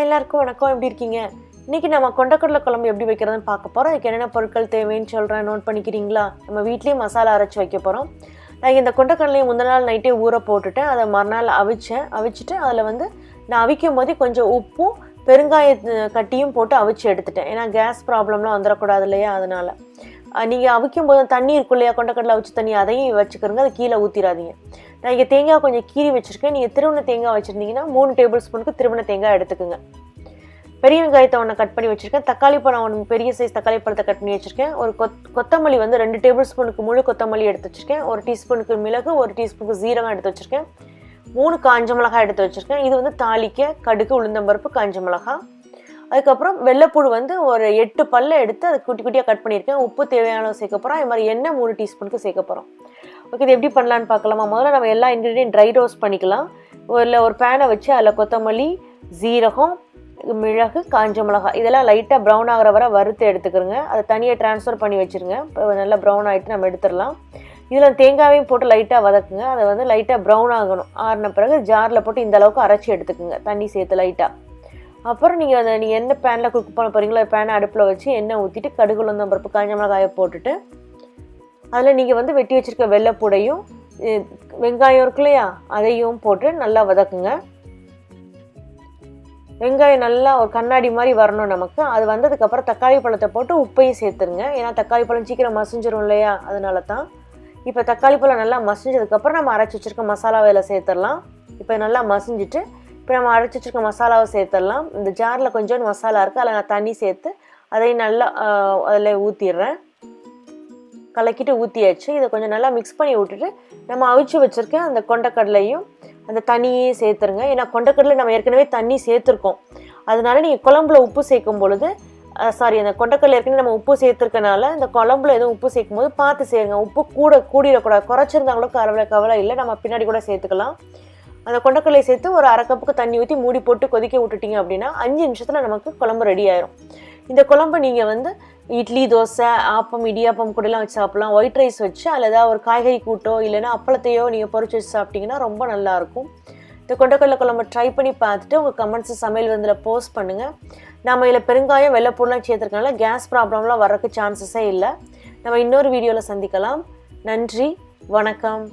எல்லாருக்கும் வணக்கம். எப்படி இருக்கீங்க? இன்றைக்கி நம்ம கொண்டக்கடலை குழம்பு எப்படி வைக்கிறதுன்னு பார்க்க போகிறோம். அதுக்கு என்னென்ன பொருட்கள் தேவைன்னு சொல்கிறேன், நோட் பண்ணிக்கிறீங்களா? நம்ம வீட்லேயே மசாலா அரைச்சி வைக்க போகிறோம். நான் இந்த கொண்டக்கடலையை முந்தின நாள் நைட்டே ஊற போட்டுட்டேன். அதை மறுநாள் அவிச்சிட்டு அதில் வந்து நான் அவிக்கும் போதே கொஞ்சம் உப்பும் பெருங்காய கட்டியும் போட்டு அவிச்சு எடுத்துட்டேன். ஏன்னா கேஸ் ப்ராப்ளம்லாம் வந்துடக்கூடாது இல்லையா, அதனால். நீங்கள் அவிக்கும் போது தண்ணி இருக்கும் இல்லையா, கொண்டக்கடலை அவிச்சு தண்ணி, அதையும் வச்சுக்கிறோங்க. அதை கீழே ஊற்றிடாதீங்க. நான் இங்கே தேங்காய் கொஞ்சம் கீறி வச்சுருக்கேன். நீங்கள் திருவண்ண தேங்காய் வச்சுருந்தீங்கன்னா 3 டேபிள் ஸ்பூனுக்கு திருவண்ண தேங்காய் எடுத்துக்கோங்க. பெரிய வெங்காயத்தை ஒன்று கட் பண்ணி வச்சுருக்கேன். தக்காளி பழம் ஒன்று பெரிய சைஸ் தக்காளி பழத்தை கட் பண்ணி வச்சுருக்கேன். ஒரு கொத்தமல்லி வந்து 2 டேபிள் ஸ்பூனுக்கு முழு கொத்தமல்லி எடுத்து வச்சுருக்கேன். 1 டீஸ்பூனுக்கு மிளகு, 1 டீஸ்பூனுக்கு ஜீரகம் எடுத்து வச்சுருக்கேன். 3 காஞ்ச மிளகாய் எடுத்து வச்சுருக்கேன். இது வந்து தாளிக்க கடுகு, உளுந்தம்பருப்பு, காஞ்ச மிளகாய். அதுக்கப்புறம் வெள்ளைப்பூடு வந்து ஒரு 8 பல்ல எடுத்து அதை குட்டி குட்டியாக கட் பண்ணியிருக்கேன். உப்பு தேவையான சேர்க்க போகிறோம். அது மாதிரி எண்ணெய் 3 டீஸ்பூனுக்கு சேர்க்க போகிறோம். ஓகே, இது எப்படி பண்ணலான்னு பார்க்கலாமா? முதல்ல நம்ம எல்லா இன்க்ரீடியன்ட் ட்ரை ரோஸ்ட் பண்ணிக்கலாம். ஒரு பேனை வச்சு அதில் கொத்தமல்லி, ஜீரகம், மிளகு, காஞ்ச மிளகாய் இதெல்லாம் லைட்டாக ப்ரௌன் ஆகிற வரை வறுத்து எடுத்துக்கிறோங்க. அதை தனியாக ட்ரான்ஸ்ஃபர் பண்ணி வச்சுருங்க. இப்போ நல்லா ப்ரௌன் ஆகிட்டு நம்ம எடுத்துடலாம். இதில் தேங்காயும் போட்டு லைட்டாக வதக்குங்க. அதை வந்து லைட்டாக ப்ரௌன் ஆகணும். ஆறின பிறகு ஜாரில் போட்டு இந்த அளவுக்கு அரைச்சி எடுத்துக்குங்க, தண்ணி சேர்த்து லைட்டாக. அப்புறம் நீங்கள் என்ன பேனில் குக் பண்ண போகிறீங்களோ பேனை அடுப்பில் வச்சு எண்ணெய் ஊற்றிட்டு கடுகு, உளுந்தம் பருப்பு, காஞ்ச மிளகாயை போட்டுட்டு அதில் நீங்கள் வந்து வெட்டி வச்சுருக்க வெள்ளைப்பூடையும் வெங்காயம் இருக்கு இல்லையா, அதையும் போட்டு நல்லா வதக்குங்க. வெங்காயம் நல்லா ஒரு கண்ணாடி மாதிரி வரணும் நமக்கு. அது வந்ததுக்கப்புறம் தக்காளி பழத்தை போட்டு உப்பையும் சேர்த்துருங்க. ஏன்னா தக்காளி பழம் சீக்கிரம் மசிஞ்சிரும் இல்லையா, அதனால தான். இப்போ தக்காளி பழம் நல்லா மசிஞ்சதுக்கப்புறம் நம்ம அரைச்சி வச்சுருக்க மசாலாவை இதில் சேர்த்துடலாம். இப்போ நல்லா மசிஞ்சிட்டு இப்போ நம்ம அரைச்சி வச்சுருக்க மசாலாவை சேர்த்துடலாம். இந்த ஜாரில் கொஞ்சோண்டு மசாலா இருக்குது, அதில் நான் தண்ணி சேர்த்து அதையும் நல்லா அதில் ஊற்றிடுறேன். கலக்கிட்டு ஊற்றியாச்சு. இதை கொஞ்சம் நல்லா மிக்ஸ் பண்ணி விட்டுட்டு நம்ம அவிச்சு வச்சுருக்கேன் அந்த கொண்டக்கடலையும் அந்த தண்ணியையும் சேர்த்துருங்க. ஏன்னா கொண்டக்கடலை நம்ம ஏற்கனவே தண்ணி சேர்த்துருக்கோம். அதனால நீங்கள் குழம்புல உப்பு சேர்க்கும் பொழுது அந்த கொண்டக்கடலை ஏற்கனவே நம்ம உப்பு சேர்த்துருக்கனால இந்த குழம்புல எதுவும் உப்பு சேர்க்கும் போது பார்த்து சேருங்க. உப்பு கூடிடக்கூடாது. குறைச்சிருந்தாங்களும் கவலை இல்லை, நம்ம பின்னாடி கூட சேர்த்துக்கலாம். அந்த கொண்டக்கடலையை சேர்த்து ஒரு 1/2 கப்புக்கு தண்ணி ஊற்றி மூடி போட்டு கொதிக்க விட்டுட்டிங்க அப்படின்னா 5 நிமிஷத்தில் நமக்கு குழம்பு ரெடி ஆயிரும். இந்த குழம்பு நீங்கள் வந்து இட்லி, தோசை, ஆப்பம், இடியாப்பம் கூடலாம் வச்சு சாப்பிட்லாம். ஒயிட் ரைஸ் வச்சு அதில் ஏதாவது ஒரு காய்கறி கூட்டோ இல்லைன்னா அப்பளத்தையோ நீங்கள் பொரிச்சு வச்சு சாப்பிட்டிங்கன்னா ரொம்ப நல்லாயிருக்கும். இந்த கொண்டக்கடலை குழம்பு ட்ரை பண்ணி பார்த்துட்டு உங்கள் கமெண்ட்ஸு சமையல் விருந்தில் போஸ்ட் பண்ணுங்கள். நம்ம இதில் பெருங்காயம், வெள்ளைப்பூடெலாம் சேர்த்துருக்கனால கேஸ் ப்ராப்ளம்லாம் வர்றதுக்கு சான்சஸே இல்லை. நம்ம இன்னொரு வீடியோவில் சந்திக்கலாம். நன்றி, வணக்கம்.